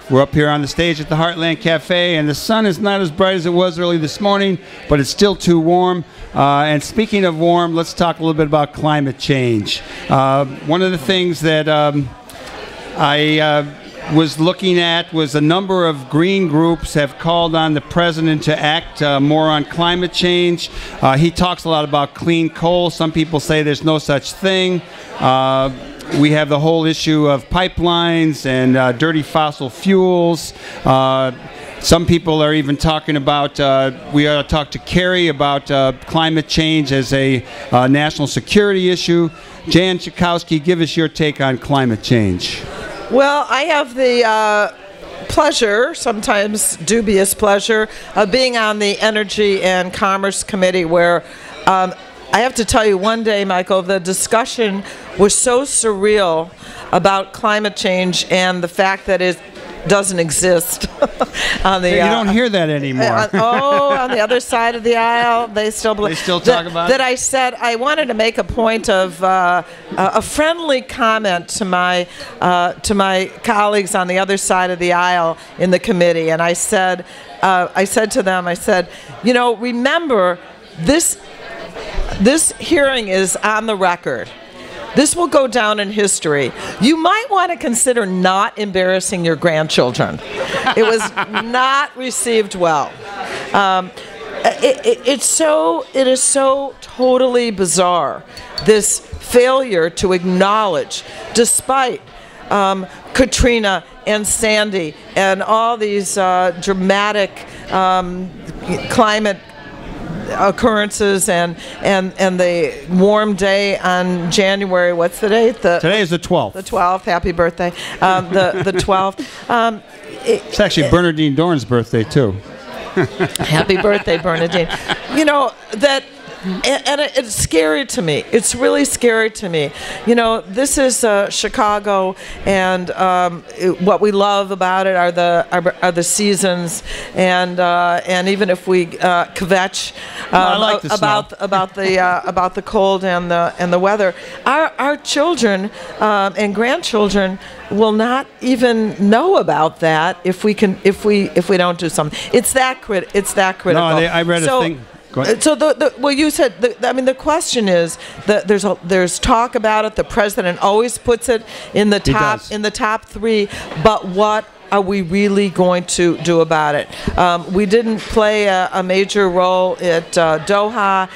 We're up here on the stage at the Heartland Cafe, and the sun is not as bright as it was early this morning, but it's still too warm. And speaking of warm, let's talk a little bit about climate change. One of the things that I was looking at was a number of green groups have called on the president to act more on climate change. He talks a lot about clean coal. Some people say there's no such thing. We have the whole issue of pipelines and dirty fossil fuels. Some people are even talking about, we ought to talk to Kerry about climate change as a national security issue. Jan Schakowsky, give us your take on climate change. Well, I have the pleasure, sometimes dubious pleasure, of being on the Energy and Commerce Committee where I have to tell you, one day, Michael, the discussion was so surreal about climate change and the fact that it doesn't exist. On the, you don't hear that anymore. On the other side of the aisle, they still talk about it? That I said I wanted to make a point of a friendly comment to my colleagues on the other side of the aisle in the committee, and I said to them, you know, remember this hearing is on the record. This will go down in history. You might want to consider not embarrassing your grandchildren. It was not received well. It is so totally bizarre, this failure to acknowledge, despite Katrina and Sandy and all these dramatic climate occurrences and the warm day on January, what's the date? Today is the 12th. The 12th, happy birthday. The 12th. It's actually Bernardine Dorn's birthday too. Happy birthday, Bernardine. You know, that, and it's scary to me. It's really scary to me. You know, this is Chicago, and what we love about it are the seasons, and even if we kvetch about the cold and the weather, our children and grandchildren will not even know about that if we don't do something. It's that critical. No, I read a thing. So well, you said I mean the question is that there's talk about it. The president always puts it in the top three. But what are we really going to do about it? We didn't play a major role at Doha.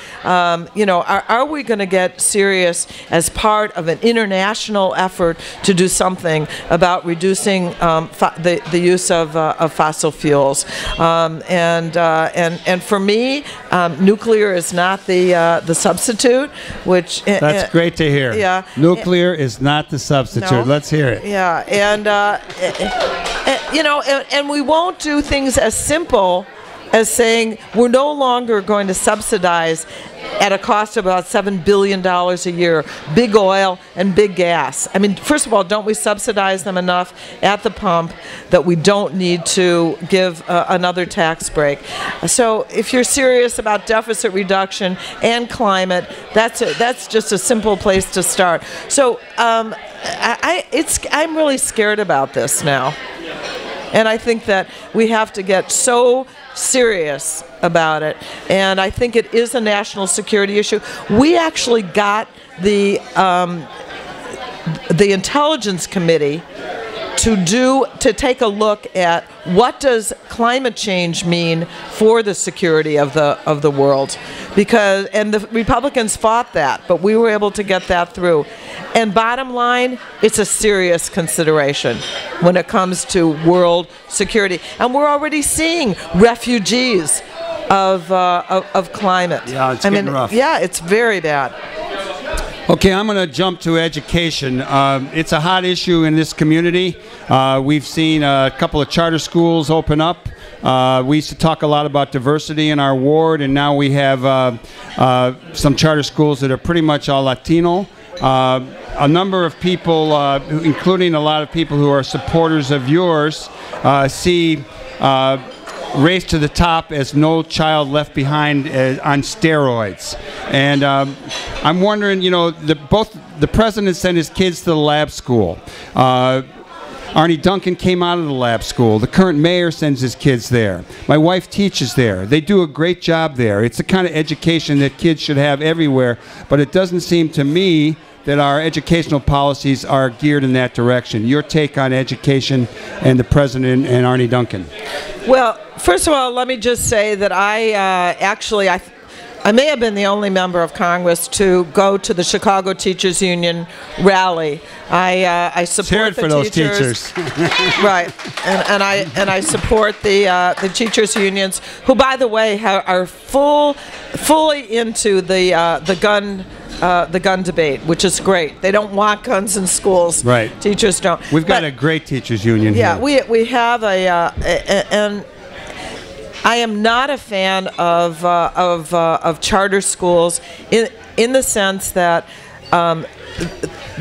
You know, are we going to get serious as part of an international effort to do something about reducing the use of fossil fuels? And for me, nuclear is not the substitute. Which that's great to hear. Yeah, nuclear is not the substitute. No. Let's hear it. Yeah, you know, and we won't do things as simple as saying we're no longer going to subsidize at a cost of about $7 billion a year, big oil and big gas. I mean, first of all, don't we subsidize them enough at the pump that we don't need to give another tax break? So if you're serious about deficit reduction and climate, that's just a simple place to start. So I'm really scared about this now. And I think that we have to get so serious about it. And I think it is a national security issue. We actually got the Intelligence Committee to take a look at what does climate change mean for the security of the world, and the Republicans fought that, but we were able to get that through. And bottom line, it's a serious consideration when it comes to world security, and we're already seeing refugees of climate. Yeah, it's getting rough. Yeah, it's very bad. Okay, I'm going to jump to education. It's a hot issue in this community. We've seen a couple of charter schools open up. We used to talk a lot about diversity in our ward, and now we have some charter schools that are pretty much all Latino. A number of people, including a lot of people who are supporters of yours, see Race to the Top as No Child Left Behind on steroids. And I'm wondering, you know, both the president sent his kids to the lab school. Arnie Duncan came out of the lab school. The current mayor sends his kids there. My wife teaches there. They do a great job there. It's the kind of education that kids should have everywhere, but it doesn't seem to me that our educational policies are geared in that direction. Your take on education and the president and Arnie Duncan. Well, first of all, let me just say that I may have been the only member of Congress to go to the Chicago Teachers Union rally. I support the those teachers. Right, and I support the teachers unions, who, by the way, are fully into the gun debate, which is great. They don't want guns in schools. Right. Teachers don't. We've got a great teachers union here. Yeah, we have and I am not a fan of charter schools in the sense that,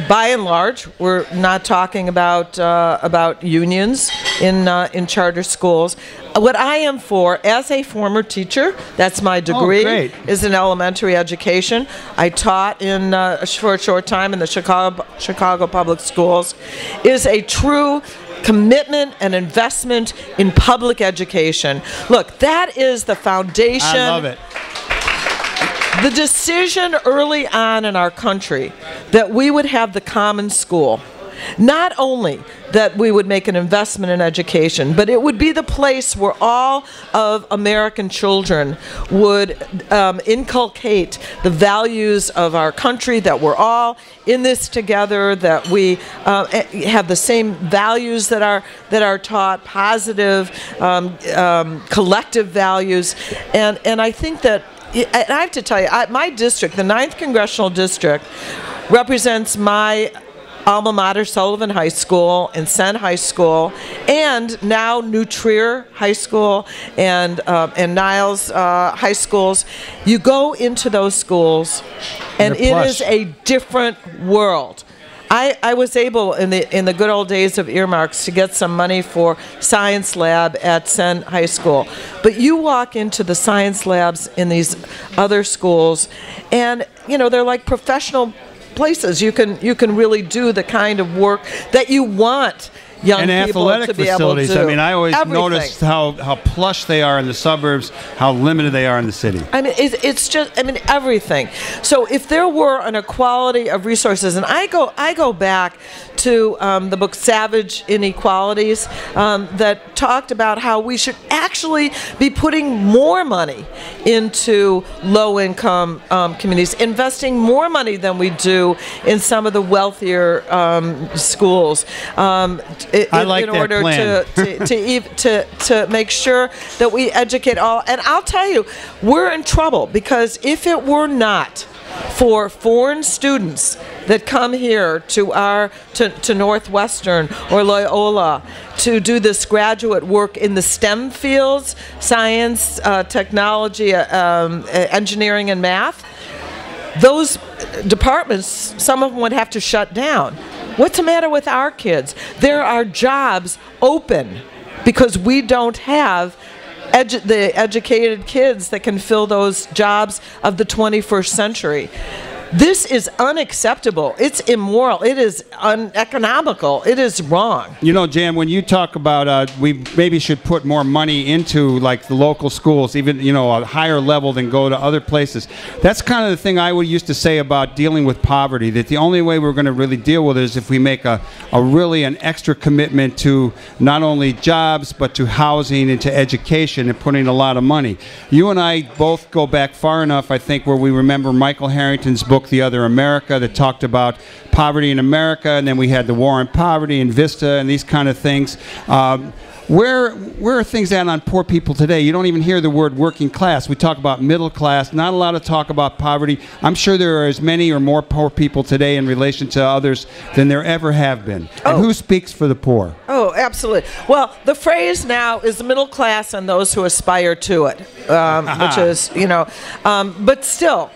by and large, we're not talking about unions in charter schools. What I am for, as a former teacher, that's my degree, is in elementary education. I taught for a short time in the Chicago Public Schools, is a true commitment and investment in public education. Look, that is the foundation. I love it. The decision early on in our country that we would have the common school, not only that we would make an investment in education, but it would be the place where all of American children would inculcate the values of our country, that we're all in this together, that we have the same values that are taught, positive, collective values. And I think that, and I have to tell you, my district, the 9th Congressional District, represents my alma mater, Sullivan High School, and Senn High School, and now New Trier High School and Niles High Schools. You go into those schools, and it is a different world. I was able, in the good old days of earmarks, to get some money for science lab at Senn High School. But you walk into the science labs in these other schools, and they're like professional places. You can really do the kind of work that you want young people to be able to do. I mean, I always noticed how plush they are in the suburbs, how limited they are in the city. I mean, it's just, everything. So if there were an equality of resources, and I go back to the book Savage Inequalities that talked about how we should actually be putting more money into low-income communities, investing more money than we do in some of the wealthier schools. I like in order to make sure that we educate all. And I'll tell you, we're in trouble, because if it were not for foreign students that come here to Northwestern or Loyola to do this graduate work in the STEM fields, science, technology, engineering, and math, those departments, some of them would have to shut down. What's the matter with our kids? There are jobs open because we don't have the educated kids that can fill those jobs of the 21st century. This is unacceptable. It's immoral. It is uneconomical. It is wrong. Jan, when you talk about we maybe should put more money into like the local schools, even a higher level than go to other places. That's kind of the thing I would used to say about dealing with poverty. That the only way we're going to really deal with it is if we make an extra commitment to not only jobs but to housing and to education and putting a lot of money. You and I both go back far enough, I think, where we remember Michael Harrington's book The Other America, that talked about poverty in America, and then we had the War on Poverty and Vista and these kind of things. Where are things at on poor people today? You don't even hear the word working class. We talk about middle class, not a lot of talk about poverty. I'm sure there are as many or more poor people today in relation to others than there ever have been. And who speaks for the poor? Oh, absolutely. Well, the phrase now is the middle class and those who aspire to it, which is, but still.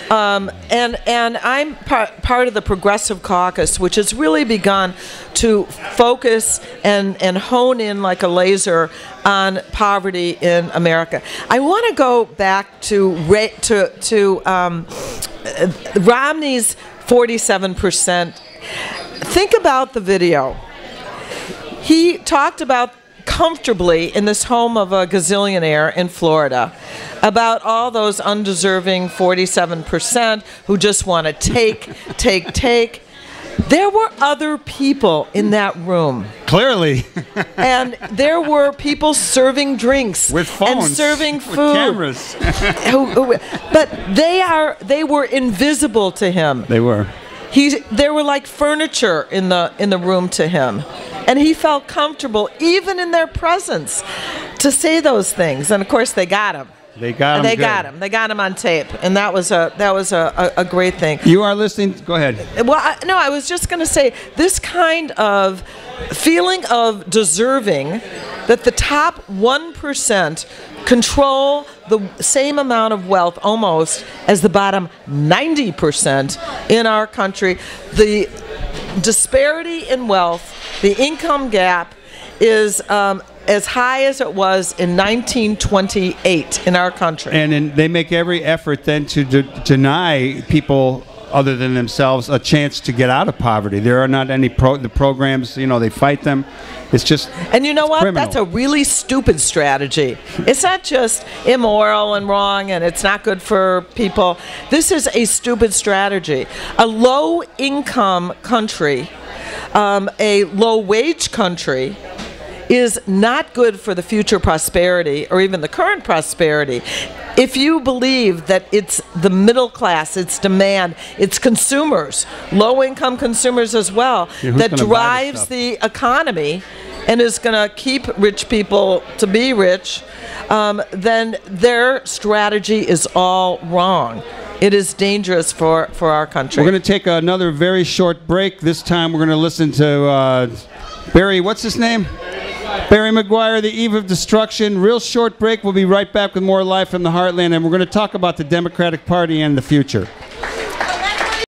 And I'm part of the Progressive Caucus, which has really begun to focus and hone in like a laser on poverty in America. I want to go back to Romney's 47%. Think about the video. he talked about comfortably in this home of a gazillionaire in Florida about all those undeserving 47% who just want to take. There were other people in that room. Clearly. And there were people serving drinks with phones and serving food, with cameras. But they were invisible to him. They were. They were like furniture in the room to him, and he felt comfortable even in their presence to say those things. And of course, they got him. They got him on tape, and that was a great thing. You are listening. Go ahead. Well, I was just going to say this kind of feeling of deserving, that the top 1% control the same amount of wealth almost as the bottom 90% in our country. The disparity in wealth, the income gap, is as high as it was in 1928 in our country. And they make every effort then to deny people other than themselves a chance to get out of poverty. There are not any the programs, they fight them. It's just And you know what? criminal. That's a really stupid strategy. It's not just immoral and wrong and it's not good for people. This is a stupid strategy. A low-income country, a low-wage country, is not good for the future prosperity or even the current prosperity. If you believe that it's the middle class, it's demand, it's consumers, low-income consumers as well, that drives the economy and is going to keep rich people to be rich, then their strategy is all wrong. It is dangerous for our country. We're going to take another very short break. This time we're going to listen to Barry, what's his name? Barry McGuire, The Eve of Destruction. Real short break. We'll be right back with more Live from the Heartland, and we're going to talk about the Democratic Party and the future.